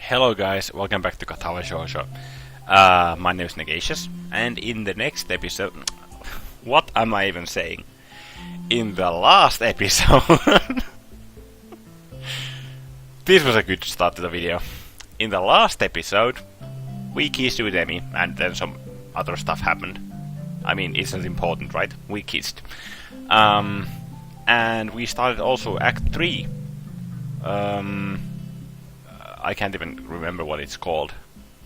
Hello guys, welcome back to Katawa Shoujo. My name is Negacious, and in the next episode... What am I even saying? In the last episode... This was a good start to the video. In the last episode, we kissed with Emi, and then some other stuff happened. I mean, it's not important, right? We kissed. And we started also Act 3. I can't even remember what it's called.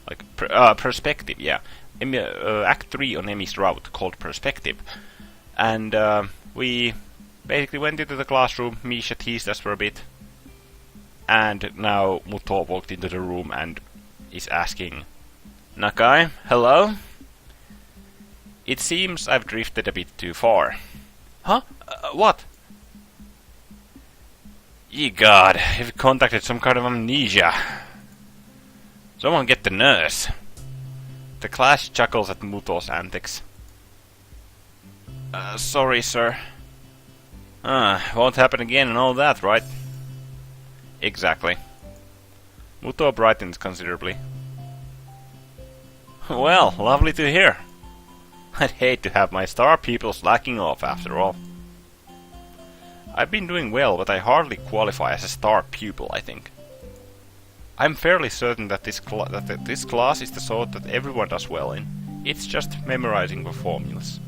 Like, Perspective, yeah. Act 3 on Emi's route, called Perspective. And we basically went into the classroom, Misha teased us for a bit. And now Muto walked into the room and is asking, Nakai, hello? It seems I've drifted a bit too far. Huh? What? Ye god, you've contacted some kind of amnesia. Someone get the nurse. The class chuckles at Muto's antics. Sorry, sir. Won't happen again and all that, right? Exactly. Muto brightens considerably. Well, lovely to hear. I'd hate to have my star pupils slacking off after all. I've been doing well, but I hardly qualify as a star pupil, I think. I'm fairly certain that this class is the sort that everyone does well in. It's just memorizing the formulas.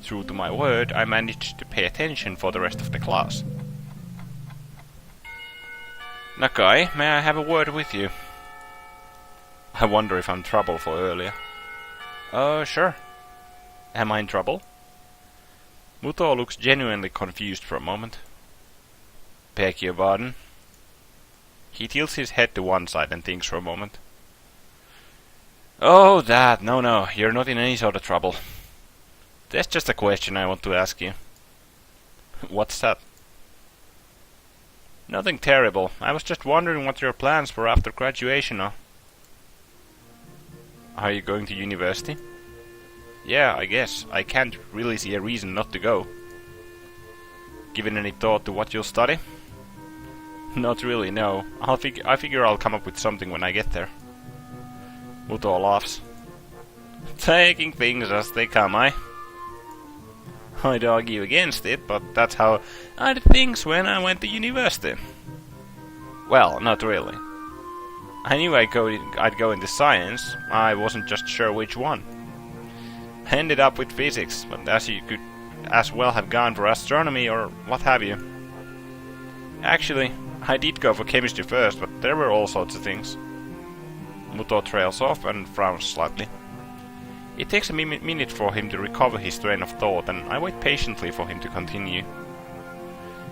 True to my word, I managed to pay attention for the rest of the class. Nakai, may I have a word with you? I wonder if I'm in trouble for earlier. Sure. Am I in trouble? Muto looks genuinely confused for a moment. Beg your pardon. He tilts his head to one side and thinks for a moment. Oh, that. No, you're not in any sort of trouble. There's just a question I want to ask you. What's that? Nothing terrible. I was just wondering what your plans for after graduation are. Are you going to university? Yeah, I guess. I can't really see a reason not to go. Given any thought to what you'll study? Not really, no. I figure I'll come up with something when I get there. Muto laughs. Taking things as they come, I'd argue against it, but that's how I did things when I went to university. Well, not really. I knew I'd go into science, I wasn't just sure which one. I ended up with physics, but as you could as well have gone for astronomy or what have you. Actually, I did go for chemistry first, but there were all sorts of things. Muto trails off and frowns slightly. It takes a minute for him to recover his train of thought, and I wait patiently for him to continue.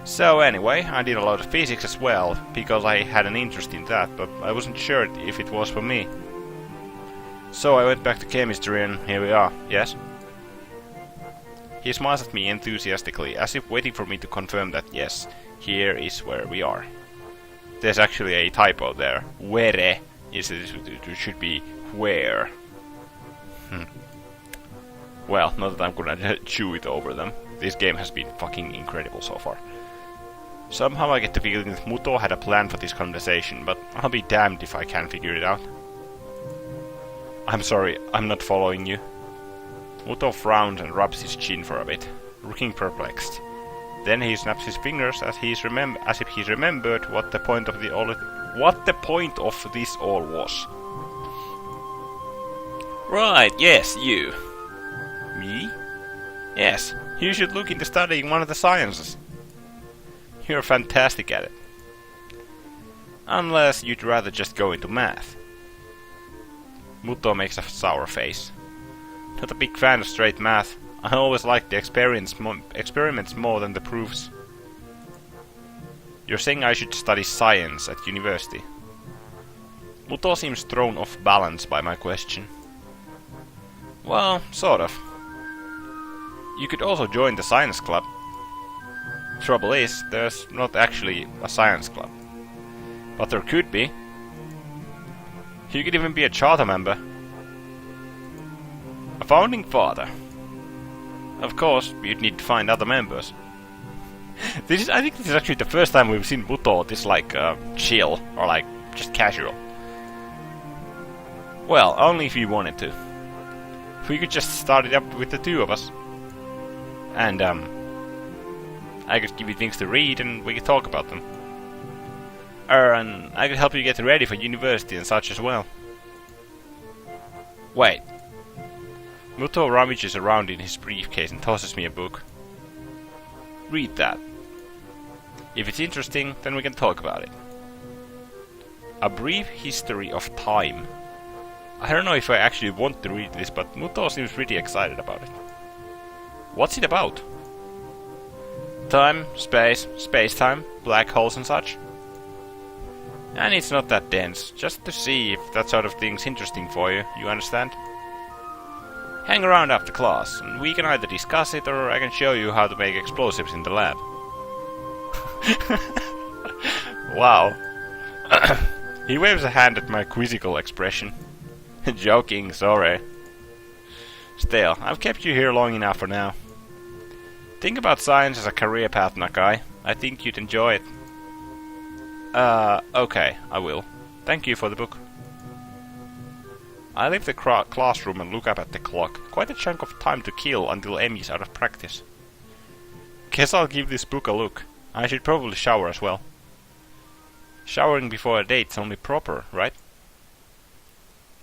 So anyway, I did a lot of physics as well, because I had an interest in that, but I wasn't sure if it was for me. So I went back to chemistry and here we are, yes? He smiles at me enthusiastically, as if waiting for me to confirm that yes, here is where we are. There's actually a typo there. Where it should be where. Well, not that I'm gonna chew it over them. This game has been fucking incredible so far. Somehow I get the feeling that Muto had a plan for this conversation, but I'll be damned if I can figure it out. I'm sorry, I'm not following you. Muto frowns and rubs his chin for a bit, looking perplexed. Then he snaps his fingers as if he's remembered what the point of this all was. Right, yes, you. Me? Yes, you should look into studying one of the sciences. You're fantastic at it. Unless you'd rather just go into math. Muto makes a sour face. Not a big fan of straight math. I always liked the experiments more than the proofs. You're saying I should study science at university? Muto seems thrown off balance by my question. Well, sort of. You could also join the science club. Trouble is, there's not actually a science club. But there could be. You could even be a charter member. A founding father. Of course, you'd need to find other members. I think this is actually the first time we've seen Muto this chill, or just casual. Well, only if you wanted to. We could just start it up with the two of us. And, I could give you things to read and we could talk about them. And I could help you get ready for university and such as well. Wait. Muto rummages around in his briefcase and tosses me a book. Read that. If it's interesting, then we can talk about it. A Brief History of Time. I don't know if I actually want to read this, but Muto seems pretty excited about it. What's it about? Time, space, space-time, black holes and such. And it's not that dense, just to see if that sort of thing's interesting for you, you understand? Hang around after class, and we can either discuss it or I can show you how to make explosives in the lab. Wow. He waves a hand at my quizzical expression. Joking, sorry. Still, I've kept you here long enough for now. Think about science as a career path, Nakai. I think you'd enjoy it. Okay, I will. Thank you for the book. I leave the classroom and look up at the clock. Quite a chunk of time to kill until Emi's out of practice. Guess I'll give this book a look. I should probably shower as well. Showering before a date's only proper, right?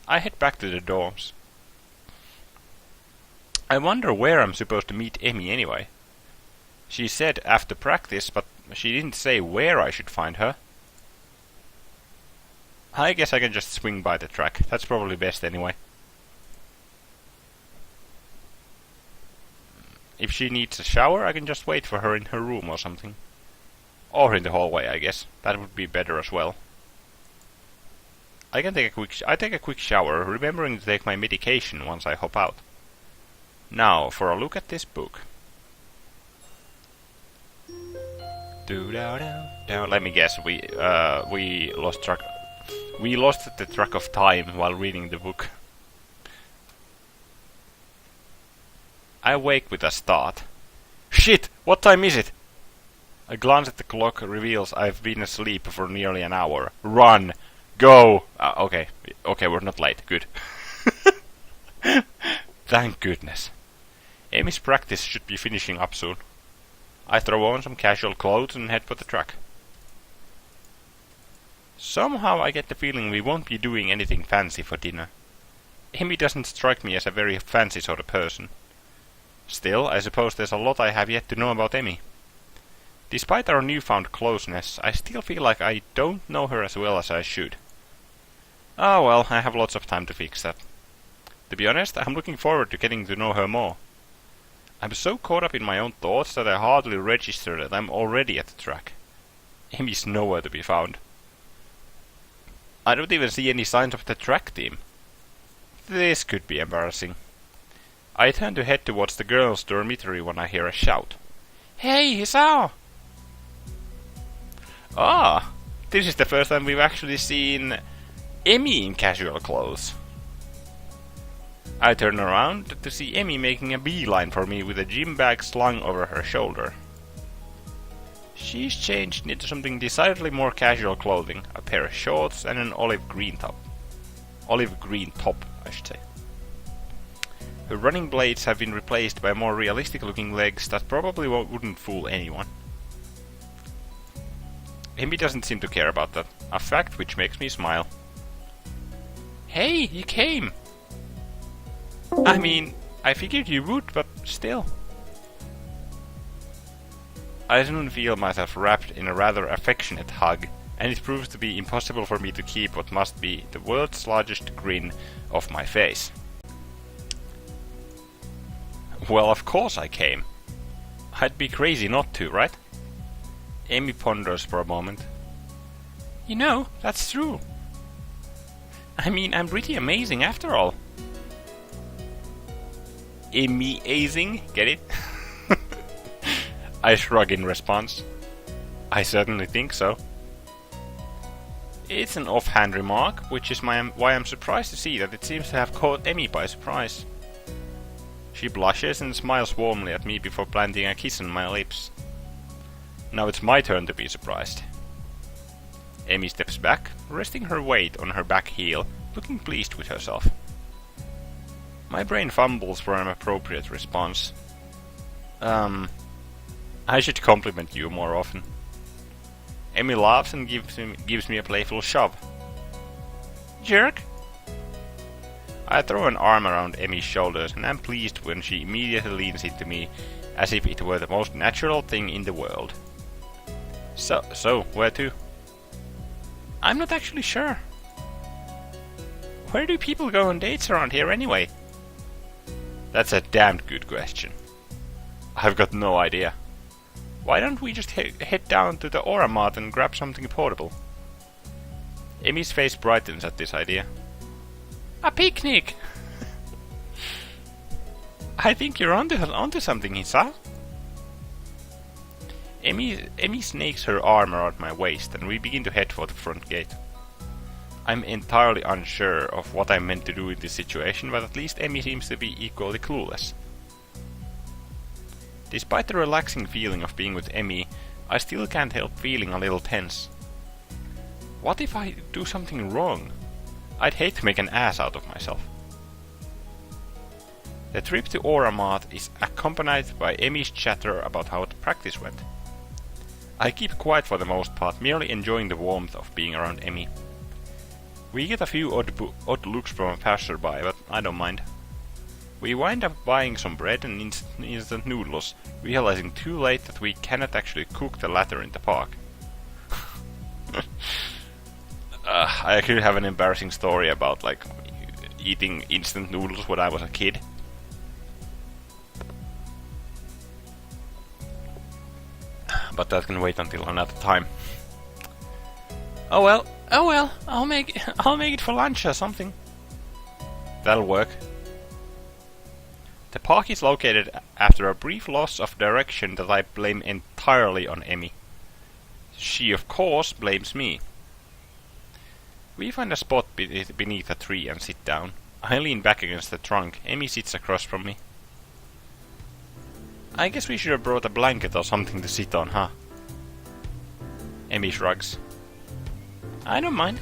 I head back to the dorms. I wonder where I'm supposed to meet Emi anyway. She said after practice, but she didn't say where I should find her. I guess I can just swing by the track. That's probably best anyway. If she needs a shower, I can just wait for her in her room or something. Or in the hallway, I guess. That would be better as well. I take a quick shower, remembering to take my medication once I hop out. Now, for a look at this book. Let me guess, we lost track. We lost the track of time while reading the book. I wake with a start. Shit! What time is it? A glance at the clock reveals I've been asleep for nearly an hour. Run! Go! Okay, we're not late. Good. Thank goodness. Emi's practice should be finishing up soon. I throw on some casual clothes and head for the track. Somehow I get the feeling we won't be doing anything fancy for dinner. Emi doesn't strike me as a very fancy sort of person. Still, I suppose there's a lot I have yet to know about Emi. Despite our newfound closeness, I still feel like I don't know her as well as I should. Oh well, I have lots of time to fix that. To be honest, I'm looking forward to getting to know her more. I'm so caught up in my own thoughts that I hardly register that I'm already at the track. Emi's nowhere to be found. I don't even see any signs of the track team. This could be embarrassing. I turn to head towards the girls' dormitory when I hear a shout. Hey, Hisao! Ah, this is the first time we've actually seen Emi in casual clothes. I turn around to see Emi making a beeline for me with a gym bag slung over her shoulder. She's changed into something decidedly more casual clothing, a pair of shorts and an olive green top, I should say. Her running blades have been replaced by more realistic looking legs that probably wouldn't fool anyone. Emi doesn't seem to care about that, a fact which makes me smile. Hey, you came! I mean, I figured you would, but still. I soon feel myself wrapped in a rather affectionate hug, and it proves to be impossible for me to keep what must be the world's largest grin off my face. Well, of course I came. I'd be crazy not to, right? Emi ponders for a moment. You know, that's true. I mean, I'm pretty amazing after all. Emi-azing, get it? I shrug in response. I certainly think so. It's an offhand remark, which is why I'm surprised to see that it seems to have caught Emi by surprise. She blushes and smiles warmly at me before planting a kiss on my lips. Now it's my turn to be surprised. Emi steps back, resting her weight on her back heel, looking pleased with herself. My brain fumbles for an appropriate response. I should compliment you more often. Emi laughs and gives me a playful shove. Jerk! I throw an arm around Emi's shoulders and am pleased when she immediately leans into me as if it were the most natural thing in the world. So, where to? I'm not actually sure. Where do people go on dates around here anyway? That's a damned good question. I've got no idea. Why don't we just head down to the Auramat and grab something portable? Emi's face brightens at this idea. A picnic! I think you're onto something, Hisao. Emi snakes her arm around my waist and we begin to head for the front gate. I'm entirely unsure of what I'm meant to do in this situation, but at least Emi seems to be equally clueless. Despite the relaxing feeling of being with Emi, I still can't help feeling a little tense. What if I do something wrong? I'd hate to make an ass out of myself. The trip to Auramat is accompanied by Emi's chatter about how the practice went. I keep quiet for the most part, merely enjoying the warmth of being around Emi. We get a few odd looks from a passerby, but I don't mind. We wind up buying some bread and instant noodles, realizing too late that we cannot actually cook the latter in the park. I could have an embarrassing story about like eating instant noodles when I was a kid. But that can wait until another time. Oh well, I'll make it for lunch or something. That'll work. The park is located after a brief loss of direction that I blame entirely on Emi. She of course blames me. We find a spot beneath a tree and sit down. I lean back against the trunk. Emi sits across from me. I guess we should have brought a blanket or something to sit on, huh? Emi shrugs. I don't mind.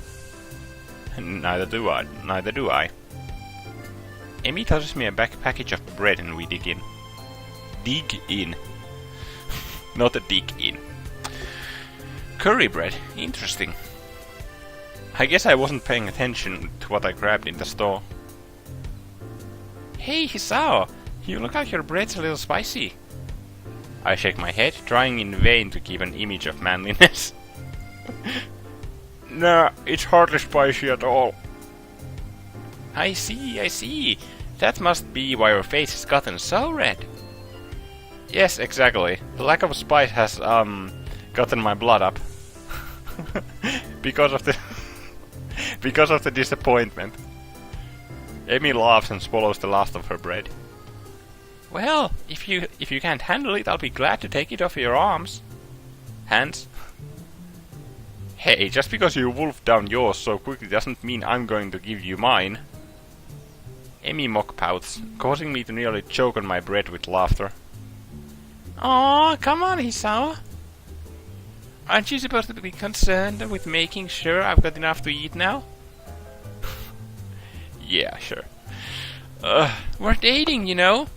Neither do I. Emi tosses me a package of bread and we dig in. Dig in. Not a dig in. Curry bread. Interesting. I guess I wasn't paying attention to what I grabbed in the store. Hey Hisao, you look like your bread's a little spicy. I shake my head, trying in vain to keep an image of manliness. Nah, it's hardly spicy at all. I see. That must be why your face has gotten so red. Yes, exactly. The lack of spice has, gotten my blood up. because of the disappointment. Emi laughs and swallows the last of her bread. Well, if you can't handle it, I'll be glad to take it off your arms. Hands. Hey, just because you wolfed down yours so quickly doesn't mean I'm going to give you mine. Emi mock pouts, causing me to nearly choke on my bread with laughter. Aw, come on, Hisao. Aren't you supposed to be concerned with making sure I've got enough to eat now? Yeah, sure. We're dating, you know.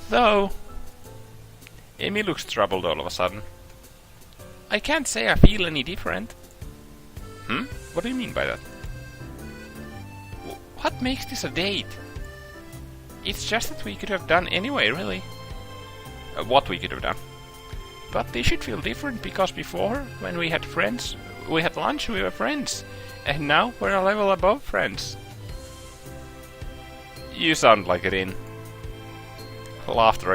Though, Emi looks troubled all of a sudden. I can't say I feel any different. What do you mean by that? What makes this a date? It's just that we could have done anyway, really. What we could have done. But they should feel different because before, when we had lunch, we were friends. And now we're a level above friends. You sound like it in. Laughter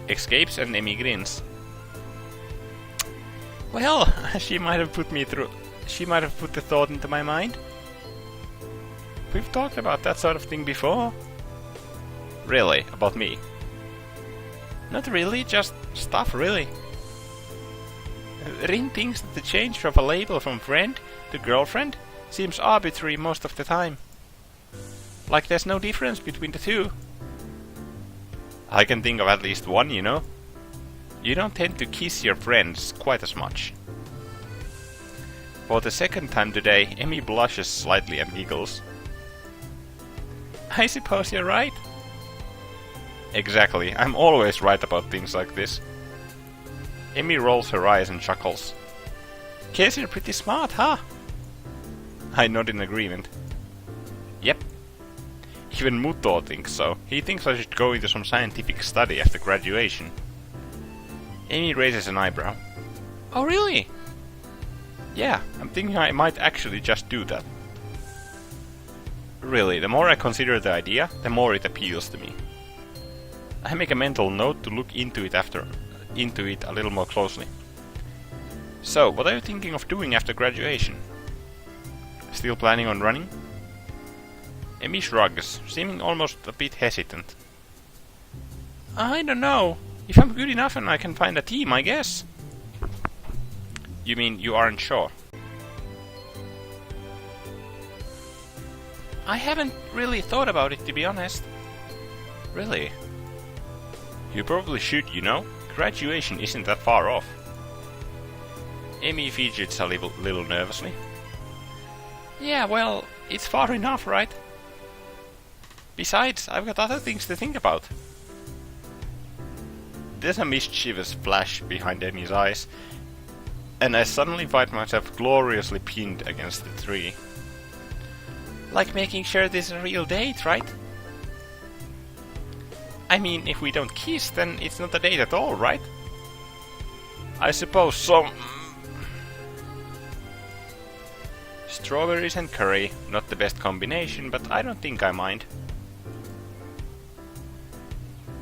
escapes and Emi grins. Well, she might have put the thought into my mind. We've talked about that sort of thing before. Really? About me? Not really, just stuff, really. Rin thinks that the change of a label from friend to girlfriend seems arbitrary most of the time. Like there's no difference between the two. I can think of at least one, you know. You don't tend to kiss your friends quite as much. For the second time today, Emmy blushes slightly and giggles. I suppose you're right. Exactly, I'm always right about things like this. Emmy rolls her eyes and chuckles. Guess you're pretty smart, huh? I nod in agreement. Yep. Even Muto thinks so. He thinks I should go into some scientific study after graduation. Amy raises an eyebrow. Oh, really? Yeah, I'm thinking I might actually just do that. Really, the more I consider the idea, the more it appeals to me. I make a mental note to look into it a little more closely. So, what are you thinking of doing after graduation? Still planning on running? Emmy shrugs, seeming almost a bit hesitant. I don't know. If I'm good enough and I can find a team, I guess. You mean you aren't sure? I haven't really thought about it, to be honest. Really? You probably should, you know? Graduation isn't that far off. Emmy fidgets a little nervously. Yeah, well, it's far enough, right? Besides, I've got other things to think about. There's a mischievous flash behind Emmy's eyes, and I suddenly find myself gloriously pinned against the tree. Like making sure this is a real date, right? I mean, if we don't kiss, then it's not a date at all, right? I suppose so. Strawberries and curry, not the best combination, but I don't think I mind.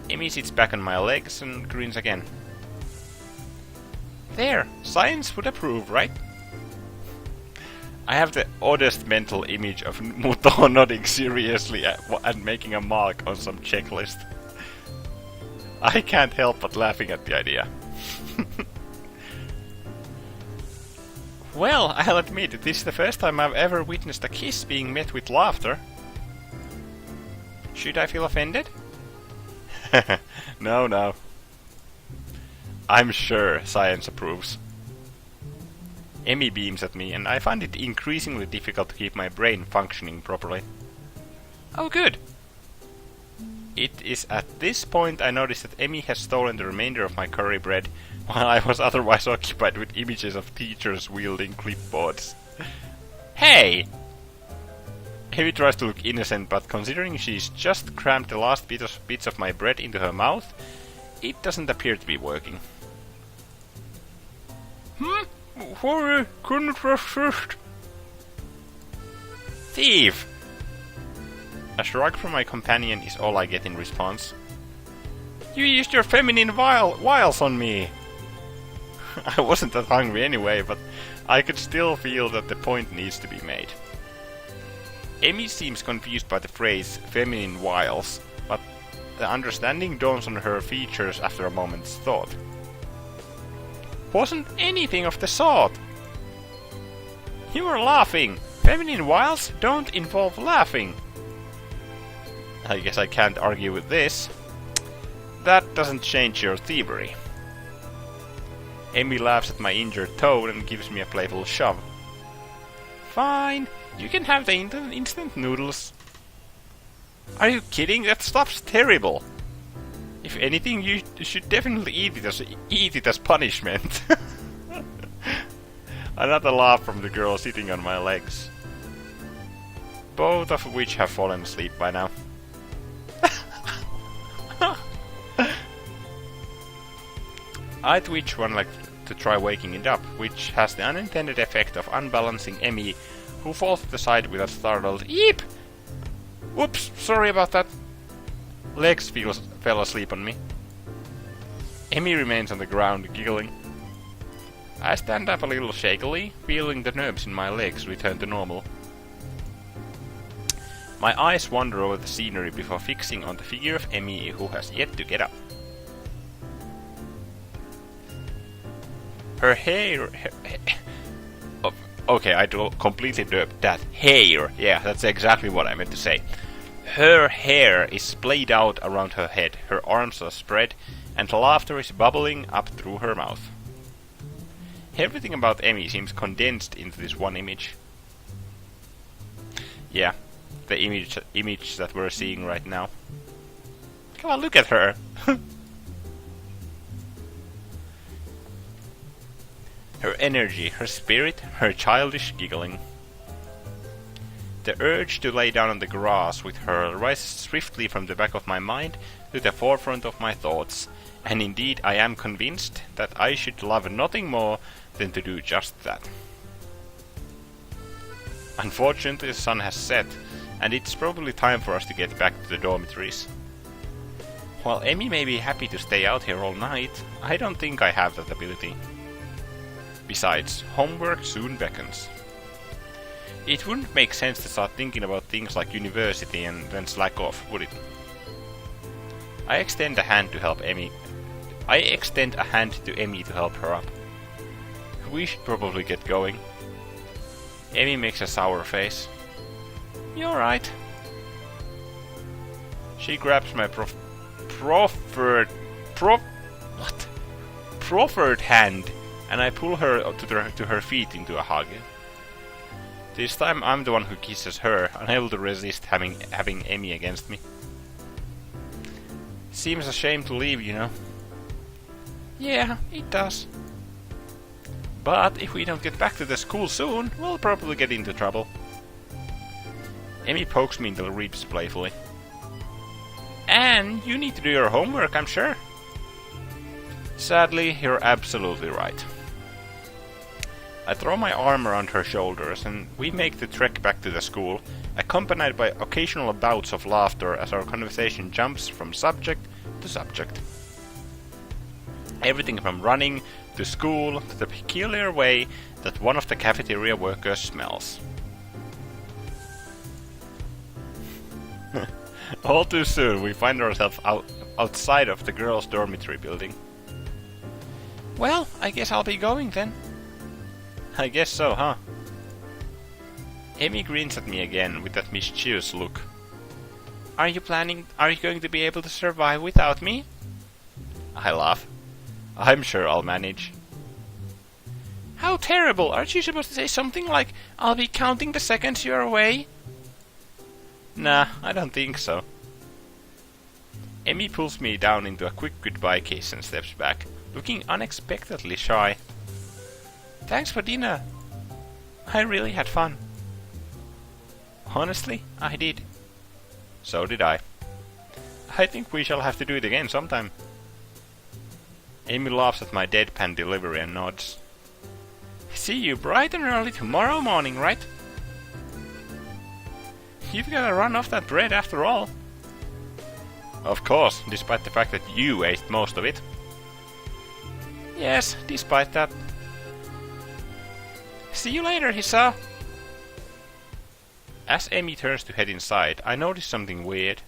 Emmy sits back on my legs and grins again. There, science would approve, right? I have the oddest mental image of Muto nodding seriously and making a mark on some checklist. I can't help but laughing at the idea. Well, I'll admit, this is the first time I've ever witnessed a kiss being met with laughter. Should I feel offended? No. I'm sure science approves. Emmy beams at me, and I find it increasingly difficult to keep my brain functioning properly. Oh, good. It is at this point I notice that Emmy has stolen the remainder of my curry bread, while I was otherwise occupied with images of teachers wielding clipboards. Hey! Emmy tries to look innocent, but considering she's just crammed the last bits of my bread into her mouth, it doesn't appear to be working. Sorry, couldn't resist. Thief! A shrug from my companion is all I get in response. You used your feminine wiles on me! I wasn't that hungry anyway, but I could still feel that the point needs to be made. Emmy seems confused by the phrase feminine wiles, but the understanding dawns on her features after a moment's thought. Wasn't anything of the sort! You were laughing! Feminine wiles don't involve laughing! I guess I can't argue with this. That doesn't change your thievery. Emmy laughs at my injured toe and gives me a playful shove. Fine, you can have the instant noodles. Are you kidding? That stuff's terrible. If anything, you should definitely eat it as punishment. Another laugh from the girl sitting on my legs. Both of which have fallen asleep by now. I twitch one leg to try waking it up, which has the unintended effect of unbalancing Emmy, who falls to the side with a startled "Eep!" Whoops, sorry about that. Legs fell asleep on me. Emmy remains on the ground, giggling. I stand up a little shakily, feeling the nerves in my legs return to normal. My eyes wander over the scenery before fixing on the figure of Emmy, who has yet to get up. Her hair... okay, I completely derped that. Hair! Yeah, that's exactly what I meant to say. Her hair is splayed out around her head, her arms are spread, and laughter is bubbling up through her mouth. Everything about Emmy seems condensed into this one image. Yeah, the image that we're seeing right now. Come on, look at her! Her energy, her spirit, her childish giggling. The urge to lay down on the grass with her rises swiftly from the back of my mind to the forefront of my thoughts, and indeed I am convinced that I should love nothing more than to do just that. Unfortunately, the sun has set, and it's probably time for us to get back to the dormitories. While Emmy may be happy to stay out here all night, I don't think I have that ability. Besides, homework soon beckons. It wouldn't make sense to start thinking about things like university and then slack off, would it? I extend a hand to Emmy to help her up. We should probably get going. Emmy makes a sour face. You're right. She grabs my proffered hand, and I pull her to her feet into a hug. This time I'm the one who kisses her, unable to resist having Emmy against me. Seems a shame to leave, you know. Yeah, it does. But if we don't get back to the school soon, we'll probably get into trouble. Emmy pokes me in the ribs playfully. And you need to do your homework, I'm sure. Sadly, you're absolutely right. I throw my arm around her shoulders and we make the trek back to the school, accompanied by occasional bouts of laughter as our conversation jumps from subject to subject. Everything from running to school to the peculiar way that one of the cafeteria workers smells. All too soon we find ourselves outside of the girls' dormitory building. Well, I guess I'll be going then. I guess so, huh? Emmy grins at me again with that mischievous look. Are you going to be able to survive without me? I laugh. I'm sure I'll manage. How terrible! Aren't you supposed to say something like, I'll be counting the seconds you're away? Nah, I don't think so. Emmy pulls me down into a quick goodbye kiss and steps back, looking unexpectedly shy. Thanks for dinner. I really had fun. Honestly, I did. So did I. I think we shall have to do it again sometime. Amy laughs at my deadpan delivery and nods. See you bright and early tomorrow morning, right? You've gotta run off that bread after all. Of course, despite the fact that you ate most of it. Yes, despite that. See you later, Hisao. As Amy turns to head inside, I notice something weird.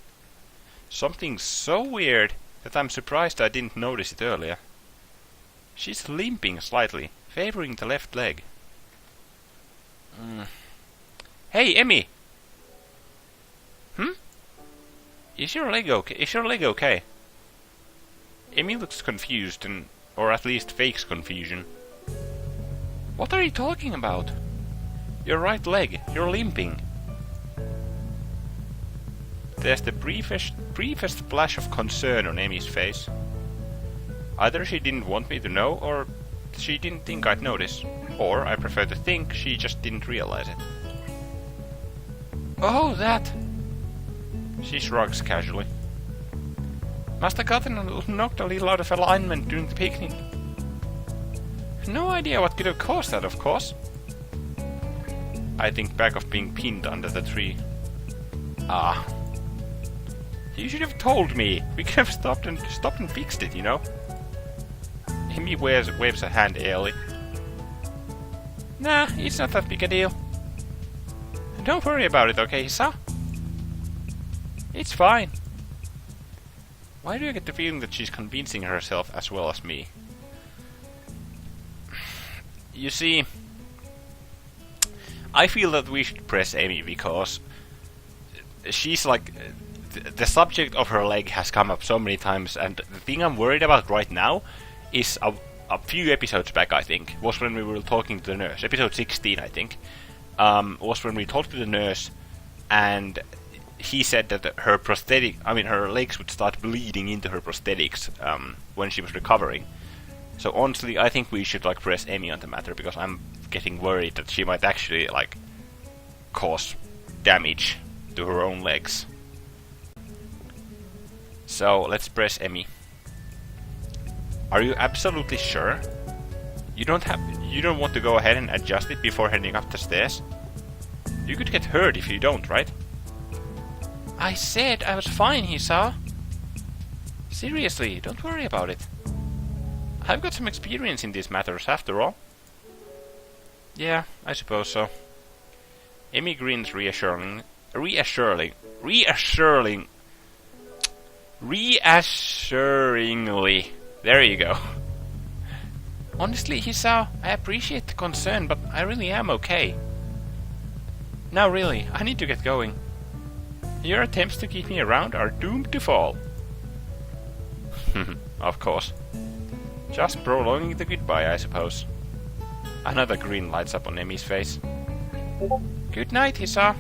Something so weird that I'm surprised I didn't notice it earlier. She's limping slightly, favoring the left leg. Hey, Emmy! Is your leg okay? Emmy looks confused or at least fakes confusion. What are you talking about? Your right leg, you're limping. There's the briefest flash of concern on Emmy's face. Either she didn't want me to know, or she didn't think I'd notice. Or, I prefer to think, she just didn't realize it. Oh, that! She shrugs casually. Must have gotten knocked a little out of alignment during the picnic. No idea what could have caused that, of course. I think back of being pinned under the tree. Ah. You should have told me. We could have stopped and fixed it, you know. Amy waves a hand airily. Nah, it's not that big a deal. Don't worry about it, okay, Hisao? It's fine. Why do I get the feeling that she's convincing herself as well as me? You see, I feel that we should press Amy because she's like, the subject of her leg has come up so many times, and the thing I'm worried about right now is a few episodes back, I think, was when we were talking to the nurse. Episode 16, I think, was when we talked to the nurse, and he said that her legs would start bleeding into her prosthetics when she was recovering. So honestly, I think we should press Emmy on the matter, because I'm getting worried that she might actually cause damage to her own legs. So let's press Emmy. Are you absolutely sure? You don't want to go ahead and adjust it before heading up the stairs? You could get hurt if you don't, right? I said I was fine, Hisao. Seriously, don't worry about it. I've got some experience in these matters, after all. Yeah, I suppose so. Emmy grins reassuringly. There you go. Honestly, Hisao, I appreciate the concern, but I really am okay. Now really, I need to get going. Your attempts to keep me around are doomed to fall. Of course. Just prolonging the goodbye, I suppose. Another grin lights up on Emmy's face. Good night, Hisao.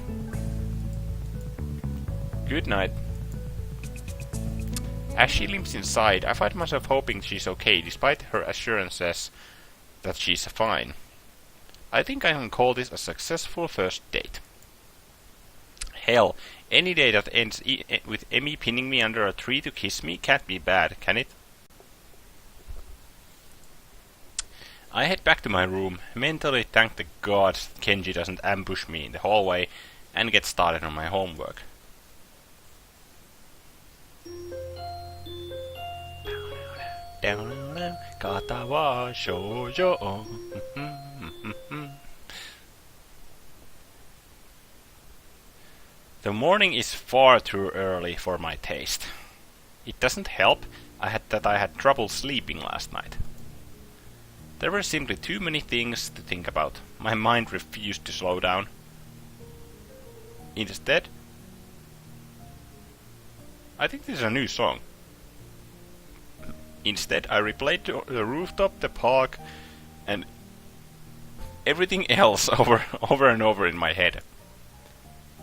Good night. As she limps inside, I find myself hoping she's okay, despite her assurances that she's fine. I think I can call this a successful first date. Hell, any day that ends with Emmy pinning me under a tree to kiss me can't be bad, can it? I head back to my room, mentally thank the gods Kenji doesn't ambush me in the hallway, and get started on my homework. Katawa Shoujo. The morning is far too early for my taste. It doesn't help that I had trouble sleeping last night. There were simply too many things to think about. My mind refused to slow down. Instead, I think this is a new song. Instead, I replayed the rooftop, the park, and everything else over and over in my head.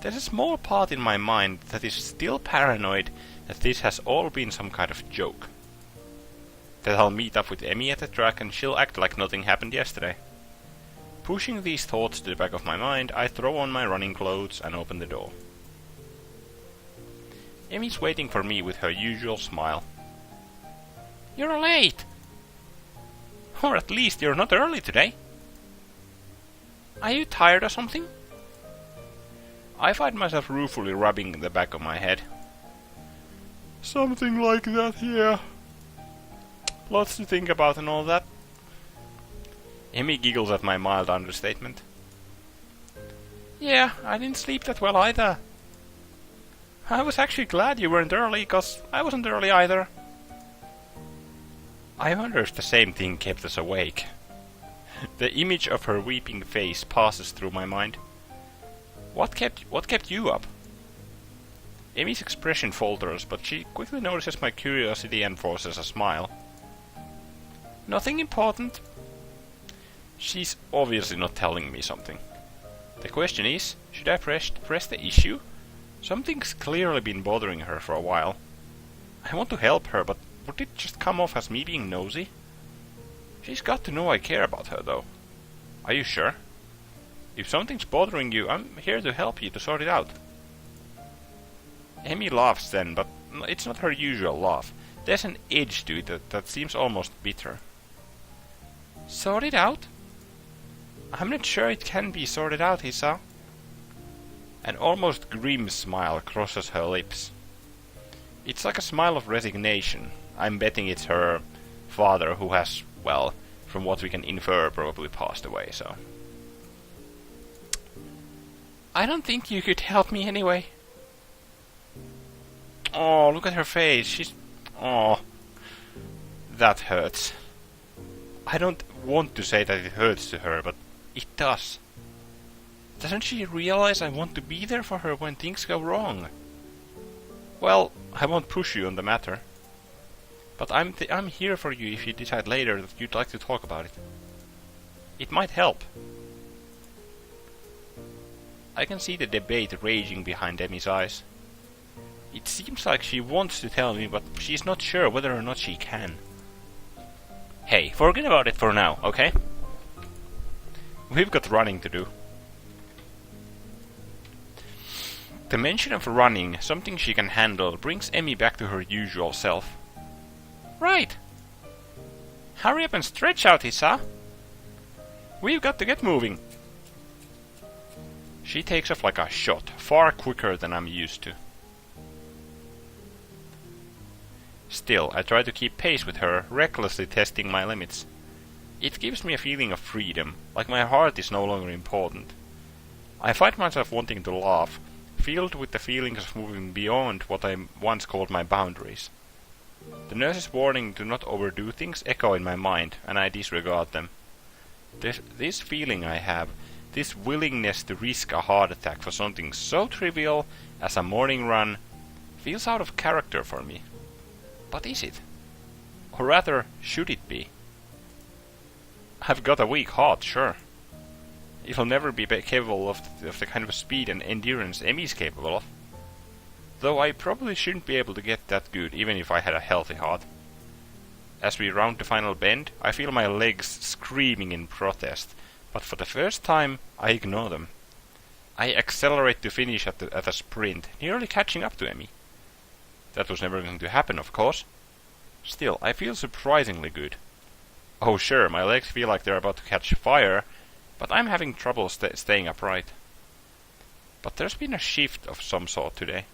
There's a small part in my mind that is still paranoid that this has all been some kind of joke. That I'll meet up with Emmy at the track and she'll act like nothing happened yesterday. Pushing these thoughts to the back of my mind, I throw on my running clothes and open the door. Emmy's waiting for me with her usual smile. You're late! Or at least you're not early today. Are you tired or something? I find myself ruefully rubbing the back of my head. Something like that, yeah. Lots to think about and all that. Emmy giggles at my mild understatement. Yeah, I didn't sleep that well either. I was actually glad you weren't early, 'cause I wasn't early either. I wonder if the same thing kept us awake. The image of her weeping face passes through my mind. What kept you up? Emmy's expression falters, but she quickly notices my curiosity and forces a smile. Nothing important. She's obviously not telling me something. The question is, should I press the issue? Something's clearly been bothering her for a while. I want to help her, but would it just come off as me being nosy? She's got to know I care about her, though. Are you sure? If something's bothering you, I'm here to help you to sort it out. Emmy laughs then, but it's not her usual laugh. There's an edge to it that seems almost bitter. Sort it out? I'm not sure it can be sorted out, Hisao. An almost grim smile crosses her lips. It's like a smile of resignation. I'm betting it's her father who has, well, from what we can infer, probably passed away, so... I don't think you could help me anyway. Oh, look at her face. She's... Oh... That hurts. I don't want to say that it hurts to her, but it does. Doesn't she realize I want to be there for her when things go wrong? Well, I won't push you on the matter. But I'm here for you if you decide later that you'd like to talk about it. It might help. I can see the debate raging behind Emi's eyes. It seems like she wants to tell me, but she's not sure whether or not she can. Hey, forget about it for now, okay? We've got running to do. The mention of running, something she can handle, brings Emi back to her usual self. Right. Hurry up and stretch out, Hisao. We've got to get moving. She takes off like a shot, far quicker than I'm used to. Still, I try to keep pace with her, recklessly testing my limits. It gives me a feeling of freedom, like my heart is no longer important. I find myself wanting to laugh, filled with the feelings of moving beyond what I once called my boundaries. The nurse's warning to not overdo things echo in my mind, and I disregard them. This feeling I have, this willingness to risk a heart attack for something so trivial as a morning run, feels out of character for me. But is it? Or rather, should it be? I've got a weak heart, sure. It'll never be capable of the kind of speed and endurance Emi's capable of. Though I probably shouldn't be able to get that good even if I had a healthy heart. As we round the final bend, I feel my legs screaming in protest, but for the first time, I ignore them. I accelerate to finish at a sprint, nearly catching up to Emi. That was never going to happen, of course. Still, I feel surprisingly good. Oh sure, my legs feel like they're about to catch fire, but I'm having trouble staying upright. But there's been a shift of some sort today.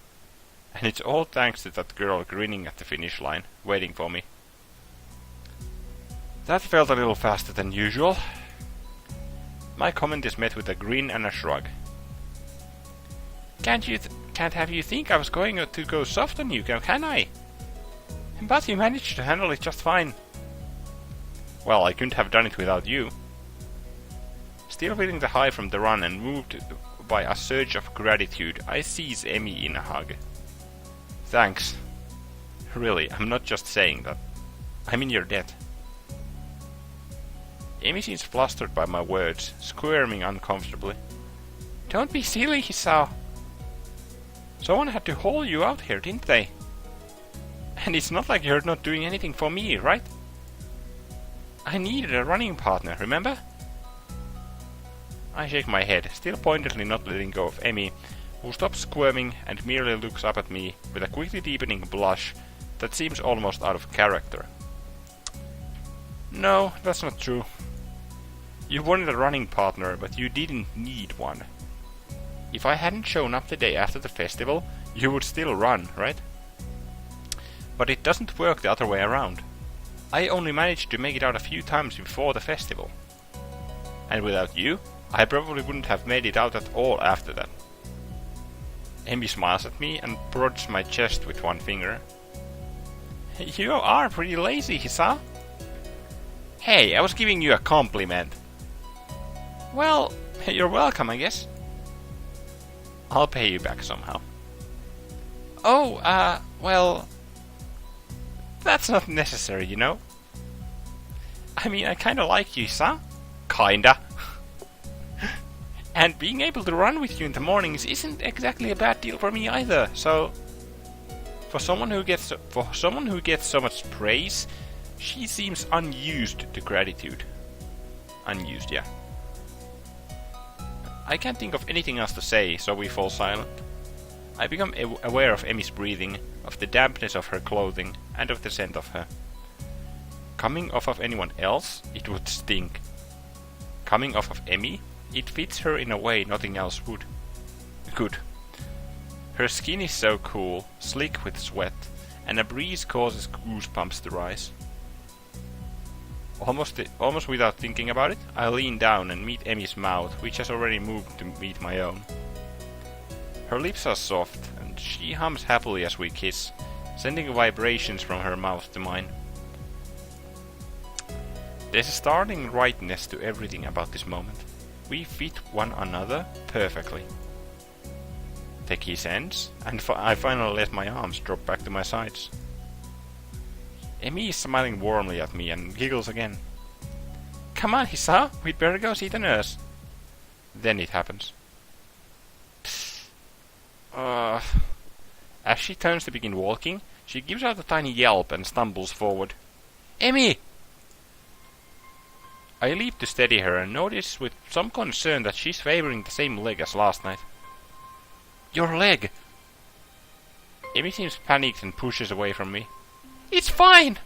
And it's all thanks to that girl grinning at the finish line, waiting for me. That felt a little faster than usual. My comment is met with a grin and a shrug. Can't have you think I was going to go soft on you, can I? But you managed to handle it just fine. Well, I couldn't have done it without you. Still feeling the high from the run and moved by a surge of gratitude, I seize Emi in a hug. Thanks. Really, I'm not just saying that. I'm in your debt. Emi seems flustered by my words, squirming uncomfortably. Don't be silly, Hisao. Someone had to haul you out here, didn't they? And it's not like you're not doing anything for me, right? I needed a running partner, remember? I shake my head, still pointedly not letting go of Emi, who stops squirming and merely looks up at me with a quickly deepening blush that seems almost out of character. No, that's not true. You wanted a running partner, but you didn't need one. If I hadn't shown up the day after the festival, you would still run, right? But it doesn't work the other way around. I only managed to make it out a few times before the festival. And without you, I probably wouldn't have made it out at all after that. Emi smiles at me and prods my chest with one finger. You are pretty lazy, Hisao. Hey, I was giving you a compliment. Well, you're welcome, I guess. I'll pay you back somehow. Oh, well... That's not necessary, you know? I mean, I kinda like you, Hisao. Kinda. And being able to run with you in the mornings isn't exactly a bad deal for me either, so... For someone who gets so much praise, she seems unused to gratitude. Unused, yeah. I can't think of anything else to say, so we fall silent. I become aware of Emi's breathing, of the dampness of her clothing, and of the scent of her. Coming off of anyone else, it would stink. Coming off of Emi, it fits her in a way nothing else would. Good. Her skin is so cool, slick with sweat, and a breeze causes goosebumps to rise. Almost without thinking about it, I lean down and meet Emi's mouth, which has already moved to meet my own. Her lips are soft, and she hums happily as we kiss, sending vibrations from her mouth to mine. There's a startling rightness to everything about this moment. We fit one another perfectly. The kiss ends, and I finally let my arms drop back to my sides. Emi is smiling warmly at me and giggles again. Come on, Hisao, we'd better go see the nurse. Then it happens. As she turns to begin walking, she gives out a tiny yelp and stumbles forward. Emi! I leap to steady her and notice with some concern that she's favoring the same leg as last night. Your leg! Emi seems panicked and pushes away from me. It's fine!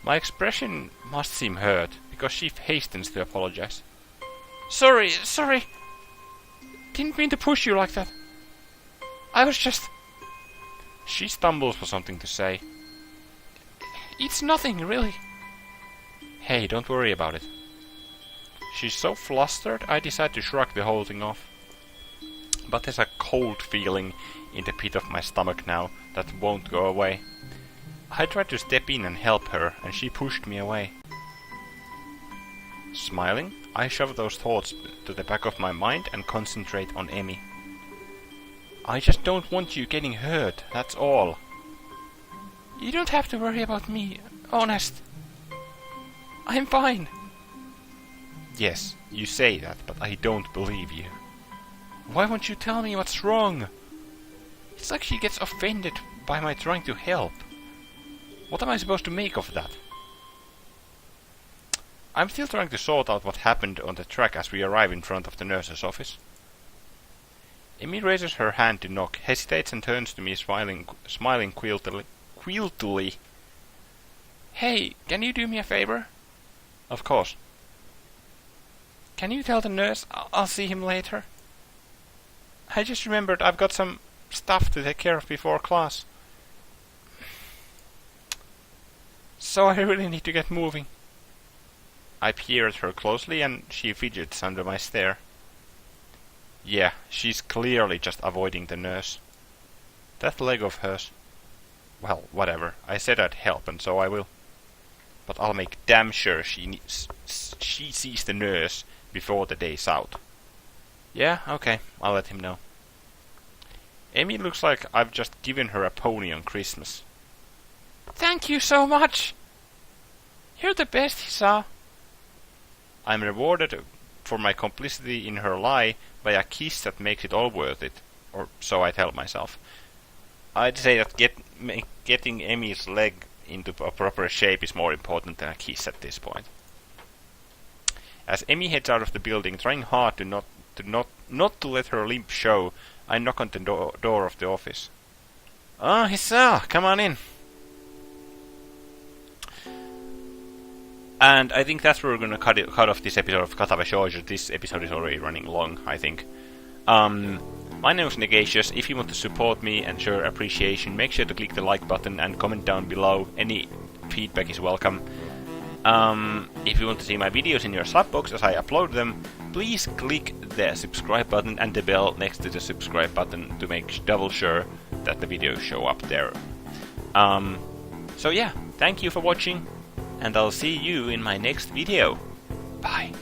My expression must seem hurt, because she hastens to apologize. Sorry. Didn't mean to push you like that. I was just... She stumbles for something to say. It's nothing, really. Hey, don't worry about it. She's so flustered, I decide to shrug the whole thing off. But there's a cold feeling in the pit of my stomach now that won't go away. I tried to step in and help her, and she pushed me away. Smiling, I shove those thoughts to the back of my mind and concentrate on Emi. I just don't want you getting hurt, that's all. You don't have to worry about me, honest. I'm fine. Yes, you say that, but I don't believe you. Why won't you tell me what's wrong? It's like she gets offended by my trying to help. What am I supposed to make of that? I'm still trying to sort out what happened on the track as we arrive in front of the nurse's office. Emi raises her hand to knock, hesitates and turns to me smiling quiltily. Hey, can you do me a favor? Of course. Can you tell the nurse I'll see him later? I just remembered I've got some stuff to take care of before class. So I really need to get moving. I peer at her closely and she fidgets under my stare. Yeah, she's clearly just avoiding the nurse. That leg of hers. Well, whatever. I said I'd help and so I will. But I'll make damn sure she sees the nurse before the day's out. Yeah, okay, I'll let him know. Emi looks like I've just given her a pony on Christmas. Thank you so much! You're the best, Hisao. I'm rewarded for my complicity in her lie by a kiss that makes it all worth it. Or so I tell myself. I'd say that getting Emi's leg into a proper shape is more important than a kiss at this point. As Emi heads out of the building, trying hard to not to let her limp show, I knock on the door of the office. Oh, Hisao, come on in. And I think that's where we're going to cut off this episode of Katawa Shoujo. This episode is already running long, I think. My name is Negacious. If you want to support me and show appreciation, make sure to click the like button and comment down below. Any feedback is welcome. If you want to see my videos in your slapbox as I upload them, please click the subscribe button and the bell next to the subscribe button to make double sure that the videos show up there. So yeah, thank you for watching, and I'll see you in my next video. Bye.